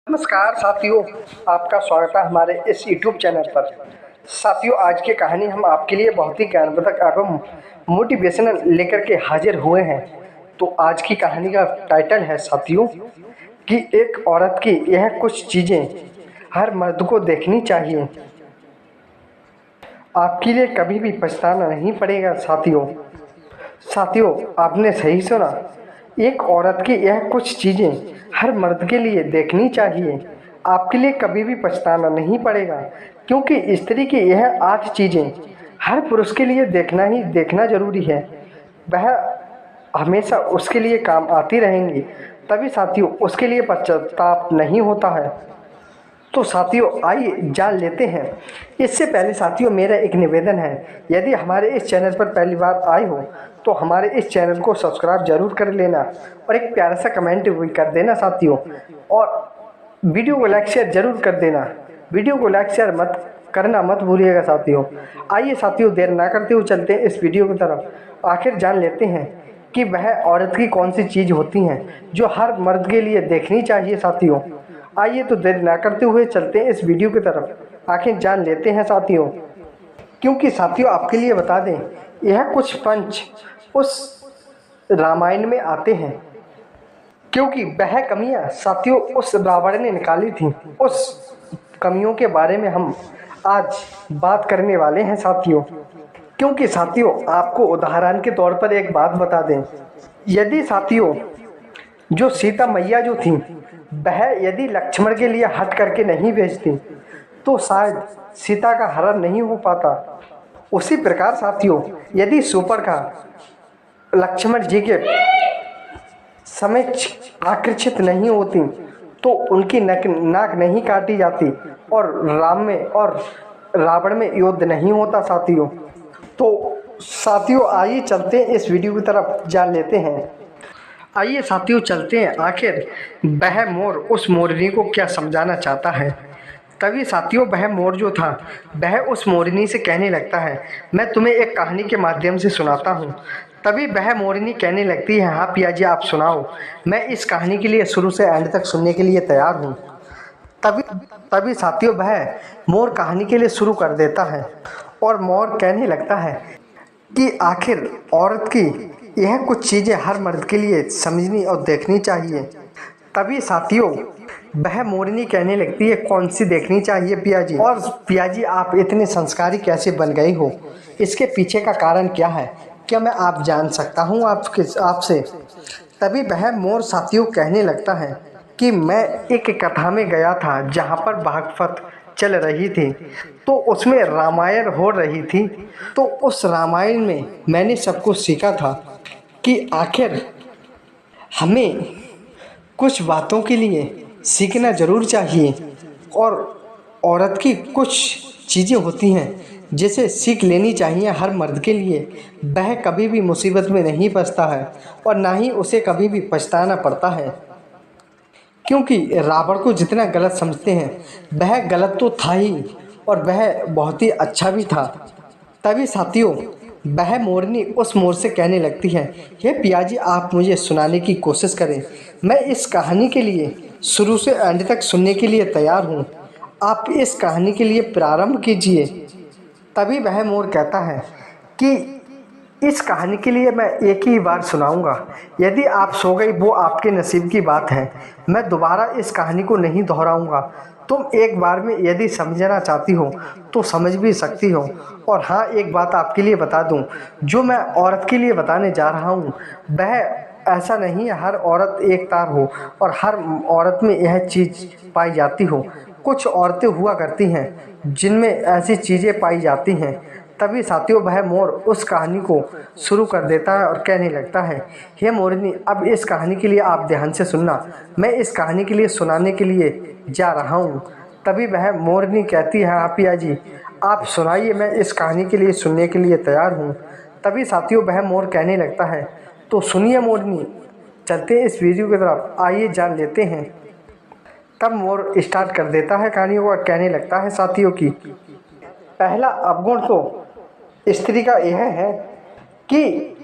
नमस्कार साथियों, आपका स्वागत है हमारे इस YouTube चैनल पर। साथियों, आज की कहानी हम आपके लिए बहुत ही ज्ञानवर्धक एवं मोटिवेशनल लेकर के हाजिर हुए हैं। तो आज की कहानी का टाइटल है साथियों कि एक औरत की यह कुछ चीज़ें हर मर्द को देखनी चाहिए। आपके लिए कभी भी पछताना नहीं पड़ेगा साथियों। साथियों, आपने सही सुना, एक औरत की यह कुछ चीज़ें हर मर्द के लिए देखनी चाहिए। आपके लिए कभी भी पछताना नहीं पड़ेगा, क्योंकि स्त्री की यह 8 चीज़ें हर पुरुष के लिए देखना जरूरी है। वह हमेशा उसके लिए काम आती रहेंगी, तभी साथियों उसके लिए पश्चाताप नहीं होता है। तो साथियों, आइए जान लेते हैं। इससे पहले साथियों, मेरा एक निवेदन है, यदि हमारे इस चैनल पर पहली बार आए हो तो हमारे इस चैनल को सब्सक्राइब जरूर कर लेना और एक प्यारा सा कमेंट भी कर देना साथियों, और वीडियो को लाइक शेयर जरूर कर देना। वीडियो को लाइक शेयर मत भूलिएगा साथियों। आइए साथियों, देर ना करते हुए चलते हैं इस वीडियो की तरफ। आखिर जान लेते हैं कि वह औरत की कौन सी चीज़ होती हैं जो हर मर्द के लिए देखनी चाहिए साथियों। आइए तो देर ना करते हुए चलते हैं इस वीडियो की तरफ। आखिर जान लेते हैं साथियों, क्योंकि साथियों आपके लिए बता दें, यह कुछ पंच उस रामायण में आते हैं, क्योंकि वह कमियां साथियों उस रावण ने निकाली थी। उस कमियों के बारे में हम आज बात करने वाले हैं साथियों। क्योंकि साथियों, आपको उदाहरण के तौर पर एक बात बता दें, यदि साथियों जो सीता मैया जो थी, वह यदि लक्ष्मण के लिए हट करके नहीं भेजती तो शायद सीता का हरण नहीं हो पाता। उसी प्रकार साथियों, यदि शूर्पणखा लक्ष्मण जी के समक्ष आकर्षित नहीं होती तो उनकी नाक नहीं काटी जाती और रावण में युद्ध नहीं होता साथियों। तो साथियों, आइए चलते हैं इस वीडियो की तरफ, जान लेते हैं। आइए साथियों चलते हैं, आखिर वह मोर उस मोरनी को क्या समझाना चाहता है। तभी साथियों वह मोर जो था, वह उस मोरनी से कहने लगता है, मैं तुम्हें एक कहानी के माध्यम से सुनाता हूँ। तभी वह मोरनी कहने लगती है, हाँ पिया जी आप सुनाओ, मैं इस कहानी के लिए शुरू से एंड तक सुनने के लिए तैयार हूँ। तभी तभी साथियों वह मोर कहानी के लिए शुरू कर देता है और मोर कहने लगता है कि आखिर औरत की यह कुछ चीज़ें हर मर्द के लिए समझनी और देखनी चाहिए। तभी साथियों वह मोरनी कहने लगती है, कौन सी देखनी चाहिए पिया जी, और पिया जी आप इतने संस्कारी कैसे बन गई हो, इसके पीछे का कारण क्या है, क्या मैं आप जान सकता हूँ आपसे। तभी वह मोर साथियों कहने लगता है कि मैं एक कथा में गया था जहाँ पर भागवत चल रही थी, तो उसमें रामायण हो रही थी। तो उस रामायण में मैंने सब कुछ सीखा था कि आखिर हमें कुछ बातों के लिए सीखना ज़रूर चाहिए, और औरत की कुछ चीज़ें होती हैं जिसे सीख लेनी चाहिए हर मर्द के लिए। वह कभी भी मुसीबत में नहीं फंसता है और ना ही उसे कभी भी पछताना पड़ता है, क्योंकि रावण को जितना गलत समझते हैं वह गलत तो था ही, और वह बहुत ही अच्छा भी था। तभी साथियों वह मोरनी उस मोर से कहने लगती है, हे पिया जी आप मुझे सुनाने की कोशिश करें, मैं इस कहानी के लिए शुरू से अंत तक सुनने के लिए तैयार हूँ, आप इस कहानी के लिए प्रारंभ कीजिए। तभी वह मोर कहता है कि इस कहानी के लिए मैं एक ही बार सुनाऊंगा, यदि आप सो गई वो आपके नसीब की बात है, मैं दोबारा इस कहानी को नहीं दोहराऊंगा। तुम एक बार में यदि समझना चाहती हो तो समझ भी सकती हो। और हाँ, एक बात आपके लिए बता दूं, जो मैं औरत के लिए बताने जा रहा हूँ वह ऐसा नहीं है हर औरत एक तार हो और हर औरत में यह चीज़ पाई जाती हो। कुछ औरतें हुआ करती हैं जिनमें ऐसी चीज़ें पाई जाती हैं। तभी साथियों वह मोर उस कहानी को शुरू कर देता है और कहने लगता है, हे मोरनी अब इस कहानी के लिए आप ध्यान से सुनना, मैं इस कहानी के लिए सुनाने के लिए जा रहा हूँ। तभी वह मोरनी कहती है, हाँ पिया जी आप सुनाइए, मैं इस कहानी के लिए सुनने के लिए तैयार हूँ। तभी साथियों वह मोर कहने लगता है, तो सुनिए मोरनी, चलते हैं इस वीडियो की तरफ, आइए जान लेते हैं। तब मोर स्टार्ट कर देता है कहानी को और कहने लगता है साथियों की पहला अवगुण तो स्त्री का यह है कि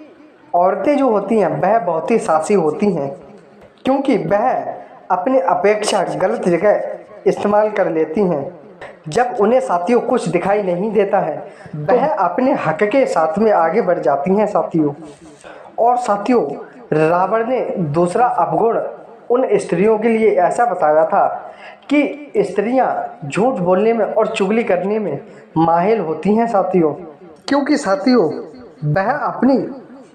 औरतें जो होती हैं वह बहुत ही साहसी होती हैं, क्योंकि वह अपनी अपेक्षा गलत जगह इस्तेमाल कर लेती हैं। जब उन्हें साथियों कुछ दिखाई नहीं देता है, वह अपने हक के साथ में आगे बढ़ जाती हैं साथियों। और साथियों, रावण ने दूसरा अवगुण उन स्त्रियों के लिए ऐसा बताया था कि स्त्रियां झूठ बोलने में और चुगली करने में माहिर होती हैं साथियों। क्योंकि साथियों, वह अपनी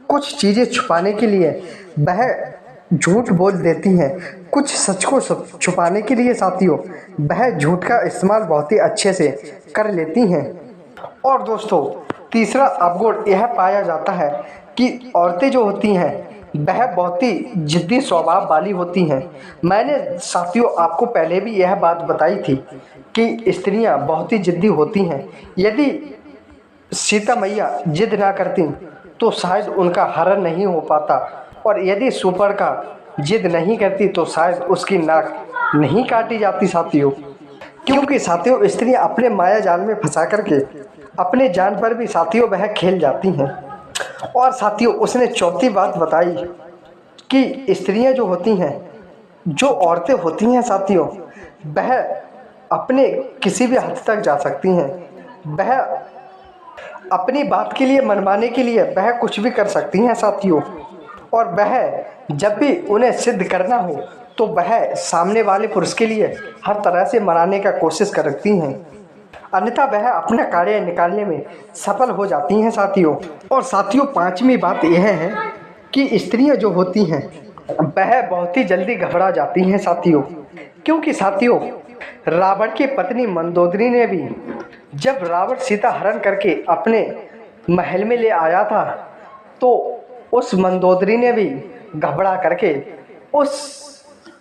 कुछ चीज़ें छुपाने के लिए वह झूठ बोल देती हैं, कुछ सच को छुपाने के लिए साथियों वह झूठ का इस्तेमाल बहुत ही अच्छे से कर लेती हैं। और दोस्तों, तीसरा अवगुण यह पाया जाता है कि औरतें जो होती हैं वह बहुत ही जिद्दी स्वभाव वाली होती हैं। मैंने साथियों आपको पहले भी यह बात बताई थी कि स्त्रियां बहुत ही जिद्दी होती हैं। यदि सीता मैया जिद ना करती तो शायद उनका हरण नहीं हो पाता, और यदि शूर्पणखा जिद नहीं करती तो शायद उसकी नाक नहीं काटी जाती साथियों। क्योंकि साथियों, स्त्रियां अपने माया जाल में फंसा करके अपने जान पर भी साथियों वह खेल जाती हैं। और साथियों, उसने चौथी बात बताई कि स्त्रियां जो होती हैं, जो औरतें होती हैं साथियों, वह अपने किसी भी हद तक जा सकती हैं। वह अपनी बात के लिए, मनवाने के लिए वह कुछ भी कर सकती हैं साथियों। और वह जब भी उन्हें सिद्ध करना हो तो वह सामने वाले पुरुष के लिए हर तरह से मनाने का कोशिश करती हैं, अन्यथा वह अपना कार्य निकालने में सफल हो जाती हैं साथियों। और साथियों, पांचवी बात यह है कि स्त्रियां जो होती हैं वह बहुत ही जल्दी घबरा जाती हैं साथियों। क्योंकि साथियों, रावण की पत्नी मंदोदरी ने भी जब रावण सीता हरण करके अपने महल में ले आया था तो उस मंदोदरी ने भी घबरा करके उस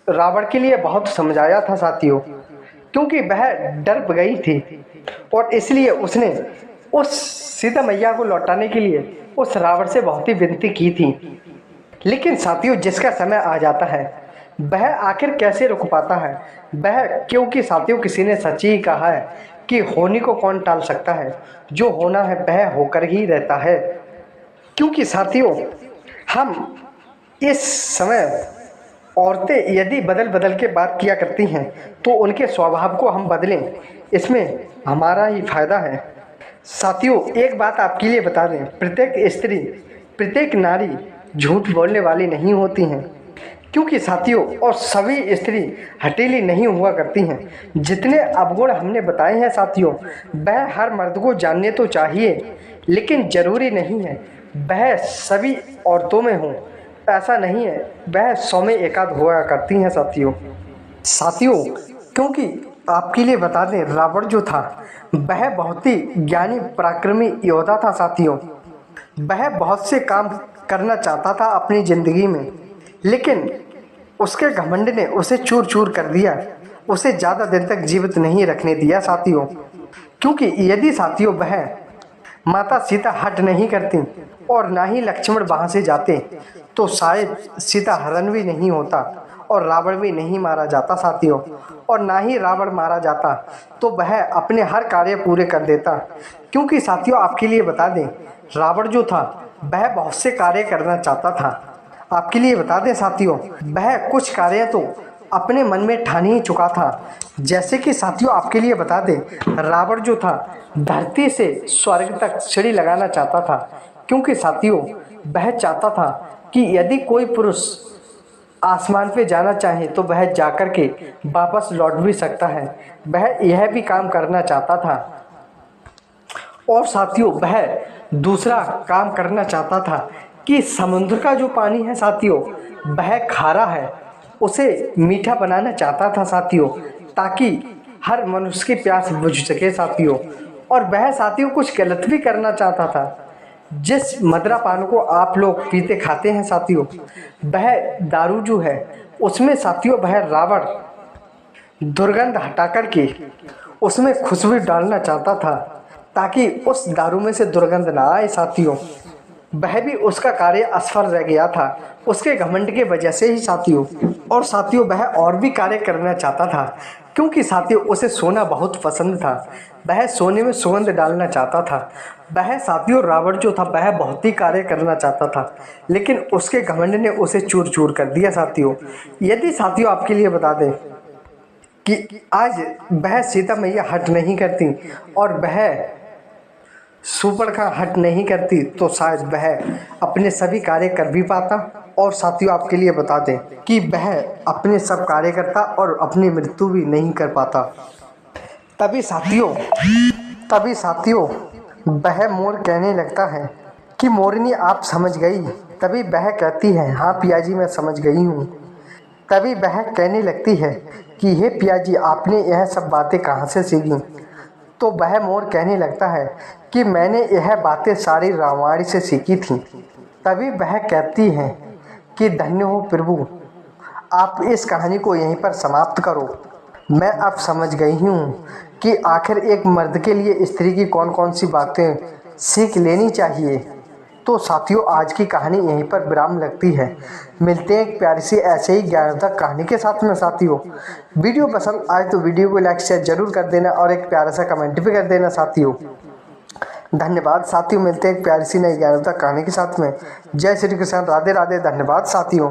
रावण के लिए बहुत समझाया था साथियों। क्योंकि वह डर गई थी और इसलिए उसने उस सीता मैया को लौटाने के लिए उस रावण से बहुत ही विनती की थी। लेकिन साथियों, जिसका समय आ जाता है वह आखिर कैसे रुक पाता है वह, क्योंकि साथियों किसी ने सच ही कहा है कि होने को कौन टाल सकता है, जो होना है वह होकर ही रहता है। क्योंकि साथियों, हम इस समय औरतें यदि बदल बदल के बात किया करती हैं तो उनके स्वभाव को हम बदलें, इसमें हमारा ही फायदा है साथियों। एक बात आपके लिए बता दें, प्रत्येक स्त्री, प्रत्येक नारी झूठ बोलने वाली नहीं होती हैं। क्योंकि साथियों, और सभी स्त्री हठीली नहीं हुआ करती हैं। जितने अवगुण हमने बताए हैं साथियों वह हर मर्द को जानने तो चाहिए, लेकिन ज़रूरी नहीं है वह सभी औरतों में हो, ऐसा नहीं है, वह 100 में एकाध हुआ करती हैं साथियों। क्योंकि आपके लिए बता दें, रावण जो था वह बहुत ही ज्ञानी पराक्रमी योद्धा था साथियों। वह बहुत से काम करना चाहता था अपनी ज़िंदगी में, लेकिन उसके घमंड ने उसे चूर चूर कर दिया, उसे ज़्यादा दिन तक जीवित नहीं रखने दिया साथियों। क्योंकि यदि साथियों वह माता सीता हट नहीं करती और ना ही लक्ष्मण वहाँ से जाते तो शायद सीता हरण भी नहीं होता और रावण भी नहीं मारा जाता साथियों। और ना ही रावण मारा जाता तो वह अपने हर कार्य पूरे कर देता। क्योंकि साथियों, आपके लिए बता दें, रावण जो था वह बहुत से कार्य करना चाहता था। आपके लिए बता दें साथियों, वह कुछ कार्य तो अपने मन में ठान ही चुका था। जैसे कि साथियों, आपके लिए बता दें, रावण जो था धरती से स्वर्ग तक सीढ़ी लगाना चाहता था। क्योंकि साथियों, वह चाहता था कि यदि कोई पुरुष आसमान पे जाना चाहे तो वह जाकर के वापस लौट भी सकता है, वह यह भी काम करना चाहता था। और साथियों, वह दूसरा काम करना चाहता था कि समुद्र का जो पानी है साथियों वह खारा है, उसे मीठा बनाना चाहता था साथियों, ताकि हर मनुष्य की प्यास बुझ सके साथियों। और वह साथियों कुछ गलत भी करना चाहता था। जिस मदिरा पान को आप लोग पीते खाते हैं साथियों, वह दारू जो है उसमें साथियों वह रावण दुर्गंध हटा करके उसमें खुशबू डालना चाहता था, ताकि उस दारू में से दुर्गंध ना आए साथियों। वह भी उसका कार्य असफल रह गया था उसके घमंड के वजह से ही साथियों। और साथियों, वह और भी कार्य करना चाहता था, क्योंकि साथियों उसे सोना बहुत पसंद था। वह सोने में सुगंध डालना चाहता था। वह साथियों रावण जो था वह बहुत ही कार्य करना चाहता था, लेकिन उसके घमंड ने उसे चूर चूर कर दिया साथियों। यदि साथियों आपके लिए बता दें कि आज वह सीता मैया हट नहीं करती और वह सुपर्णखा हट नहीं करती तो शायद वह अपने सभी कार्य कर भी पाता। और साथियों आपके लिए बता दें कि वह अपने सब कार्य करता और अपनी मृत्यु भी नहीं कर पाता। तभी साथियों वह मोर कहने लगता है कि मोरनी आप समझ गई। तभी वह कहती है हाँ पियाजी मैं समझ गई हूँ। तभी वह कहने लगती है कि हे पियाजी आपने यह सब बातें कहाँ से सीखी। तो वह मोर कहने लगता है कि मैंने यह बातें सारी रामायण से सीखी थी। तभी वह कहती है कि धन्य हो प्रभु, आप इस कहानी को यहीं पर समाप्त करो। मैं अब समझ गई हूँ कि आखिर एक मर्द के लिए स्त्री की कौन कौन सी बातें सीख लेनी चाहिए। तो साथियों आज की कहानी यहीं पर विराम लगती है। मिलते हैं एक प्यारी सी ऐसे ही ज्ञानवर्धक कहानी के साथ में साथियों। वीडियो पसंद आए तो वीडियो को लाइक शेयर जरूर कर देना और एक प्यारा सा कमेंट भी कर देना साथियों। धन्यवाद साथियों, मिलते हैं एक प्यारी सी नई ज्ञानवर्धक कहानी के साथ में। जय श्री कृष्ण, राधे राधे, धन्यवाद साथियों।